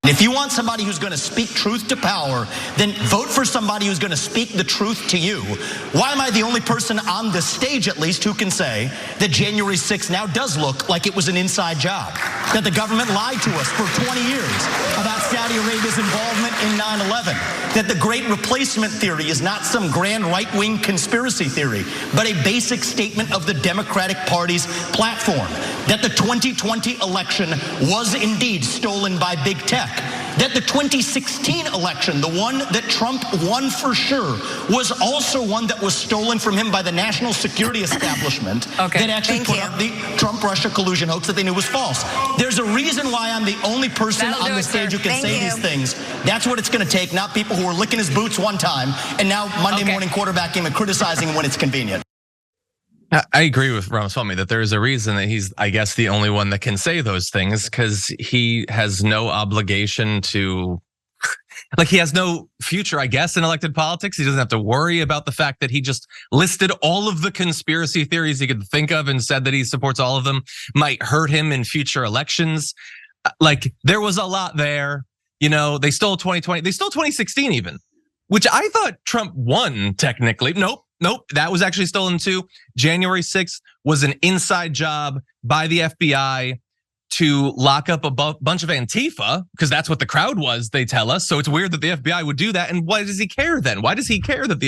If you want somebody who's going to speak truth to power, then vote for somebody who's going to speak the truth to you. Why am I the only person on this stage, at least, who can say that January 6th now does look like it was an inside job? That the government lied to us for 20 years about Saudi Arabia's involvement in 9/11? That the Great Replacement theory is not some grand right-wing conspiracy theory, but a basic statement of the Democratic Party's platform? That the 2020 election was indeed stolen by big tech? That the 2016 election, the one that Trump won for sure, was also one that was stolen from him by the national security establishment that actually put up the Trump-Russia collusion hoax that they knew was false. There's a reason why I'm the only person on the stage who can say these things. That's what it's going to take, not people who are licking his boots one time and now Monday morning quarterbacking him and criticizing him when it's convenient. I agree with Ramaswamy that there is a reason that he's, I guess, the only one that can say those things, because he has no obligation to, like, he has no future, I guess, in elected politics. He doesn't have to worry about the fact that he just listed all of the conspiracy theories he could think of and said that he supports all of them might hurt him in future elections. Like, there was a lot there. You know, they stole 2020, they stole 2016 even, which I thought Trump won technically. Nope, that was actually stolen too. January 6th was an inside job by the FBI to lock up a bunch of Antifa, because that's what the crowd was, they tell us. So it's weird that the FBI would do that. And why does he care then? Why does he care that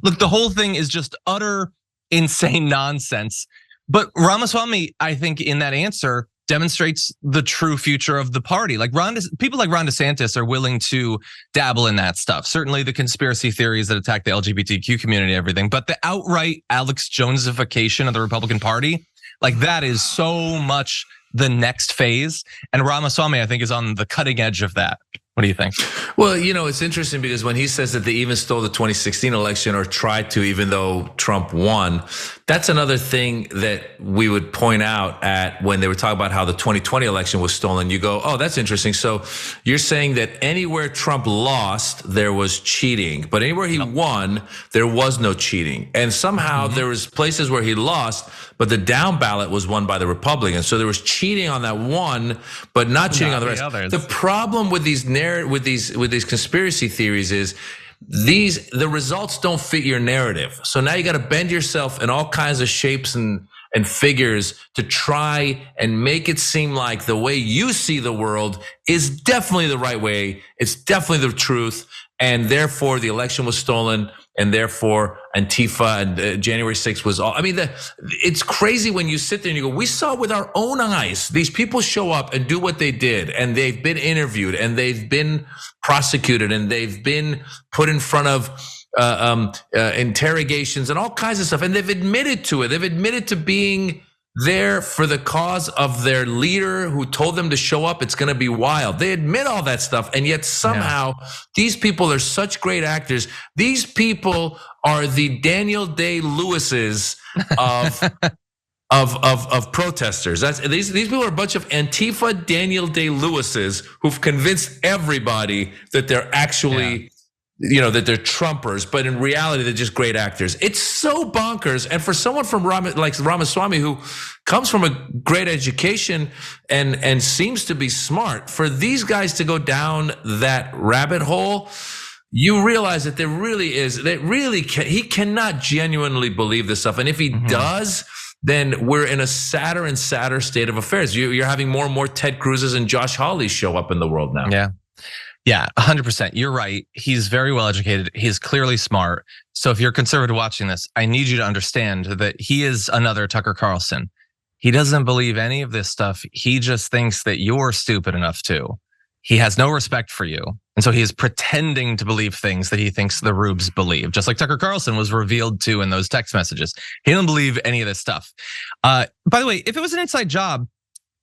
look, the whole thing is just utter insane nonsense. But Ramaswamy, I think in that answer, demonstrates the true future of the party. Like people like Ron DeSantis are willing to dabble in that stuff. Certainly the conspiracy theories that attack the LGBTQ community and everything, but the outright Alex Jonesification of the Republican Party, like that is so much the next phase. And Ramaswamy, I think, is on the cutting edge of that. What do you think? Well, you know, it's interesting because when he says that they even stole the 2016 election or tried to, even though Trump won, that's another thing that we would point out at when they were talking about how the 2020 election was stolen. You go, oh, that's interesting. So you're saying that anywhere Trump lost, there was cheating, but anywhere he won, there was no cheating. And somehow there was places where he lost, but the down ballot was won by the Republicans. So there was cheating on that one, but not cheating on the rest. The problem with these with these conspiracy theories is the results don't fit your narrative. So now you got to bend yourself in all kinds of shapes and figures to try and make it seem like the way you see the world is definitely the right way. It's definitely the truth. And therefore the election was stolen. And therefore Antifa and January 6th was all, I mean, it's crazy when you sit there and you go, we saw with our own eyes, these people show up and do what they did. And they've been interviewed and they've been prosecuted and they've been put in front of interrogations and all kinds of stuff. And they've admitted to it. They've admitted to being there for the cause of their leader who told them to show up. It's going to be wild. They admit all that stuff. And yet somehow these people are such great actors. These people are the Daniel Day-Lewis's of protesters. These people are a bunch of Antifa Daniel Day-Lewis's who've convinced everybody that they're actually you know, that they're Trumpers, but in reality, they're just great actors. It's so bonkers. And for someone from like Ramaswamy, who comes from a great education and seems to be smart, for these guys to go down that rabbit hole, you realize that there really is, he cannot genuinely believe this stuff. And if he does, then we're in a sadder and sadder state of affairs. You're having more and more Ted Cruz's and Josh Hawleys show up in the world now. Yeah, 100%. You're right. He's very well educated. He's clearly smart. So if you're conservative watching this, I need you to understand that he is another Tucker Carlson. He doesn't believe any of this stuff. He just thinks that you're stupid enough to. He has no respect for you. And so he is pretending to believe things that he thinks the rubes believe, just like Tucker Carlson was revealed to in those text messages. He doesn't believe any of this stuff. By the way, if it was an inside job,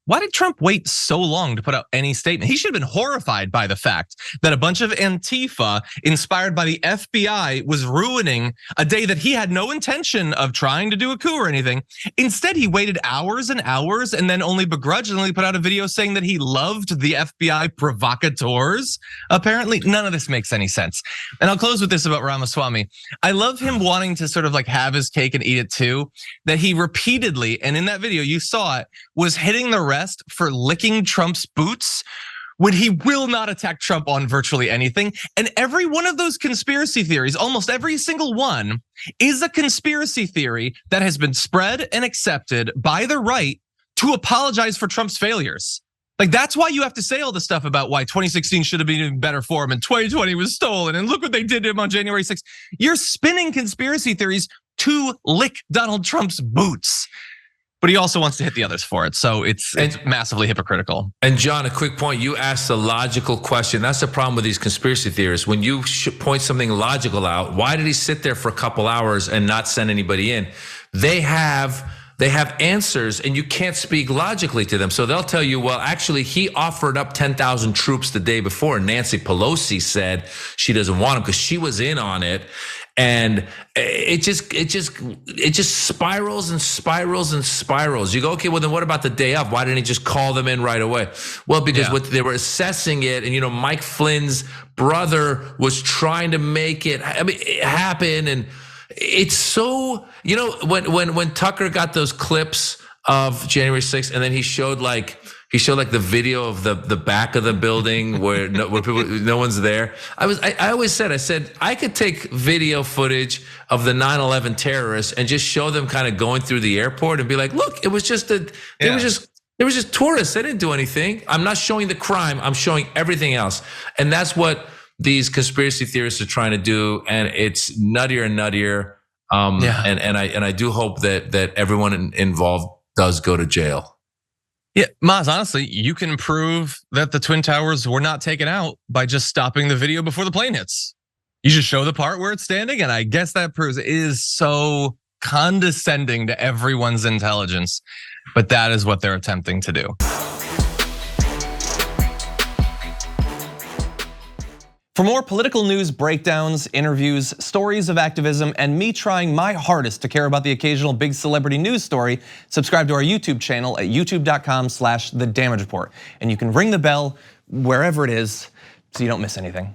why did Trump wait so long to put out any statement? He should have been horrified by the fact that a bunch of Antifa inspired by the FBI was ruining a day that he had no intention of trying to do a coup or anything. Instead, he waited hours and hours and then only begrudgingly put out a video saying that he loved the FBI provocateurs. Apparently, none of this makes any sense. And I'll close with this about Ramaswamy. I love him wanting to sort of like have his cake and eat it too, that he repeatedly, and in that video you saw it, was hitting the rest for licking Trump's boots, when he will not attack Trump on virtually anything. And every one of those conspiracy theories, almost every single one, is a conspiracy theory that has been spread and accepted by the right to apologize for Trump's failures. Like, that's why you have to say all the stuff about why 2016 should have been even better for him and 2020 was stolen and look what they did to him on January 6th. You're spinning conspiracy theories to lick Donald Trump's boots. But he also wants to hit the others for it. So it's massively hypocritical. And John, a quick point. You asked a logical question. That's the problem with these conspiracy theorists. When you point something logical out, why did he sit there for a couple hours and not send anybody in? They have answers and you can't speak logically to them. So they'll tell you, well, actually, he offered up 10,000 troops the day before. Nancy Pelosi said she doesn't want them because she was in on it. And it just spirals and spirals and spirals. You go, okay, well then what about the day of? Why didn't he just call them in right away? Well, because they were assessing it, and Mike Flynn's brother was trying to make it happen, and it's so when Tucker got those clips of January 6th, and then he showed like the video of the back of the building where no one's there. I always said I could take video footage of the 9/11 terrorists and just show them kind of going through the airport and be like, look, it was just tourists. They didn't do anything. I'm not showing the crime. I'm showing everything else. And that's what these conspiracy theorists are trying to do. And it's nuttier and nuttier. And I do hope that everyone involved does go to jail. Yeah, Maz, honestly, you can prove that the Twin Towers were not taken out by just stopping the video before the plane hits. You just show the part where it's standing, and I guess that proves it is so condescending to everyone's intelligence, but that is what they're attempting to do. For more political news, breakdowns, interviews, stories of activism, and me trying my hardest to care about the occasional big celebrity news story, subscribe to our YouTube channel at youtube.com/The Damage Report. And you can ring the bell wherever it is so you don't miss anything.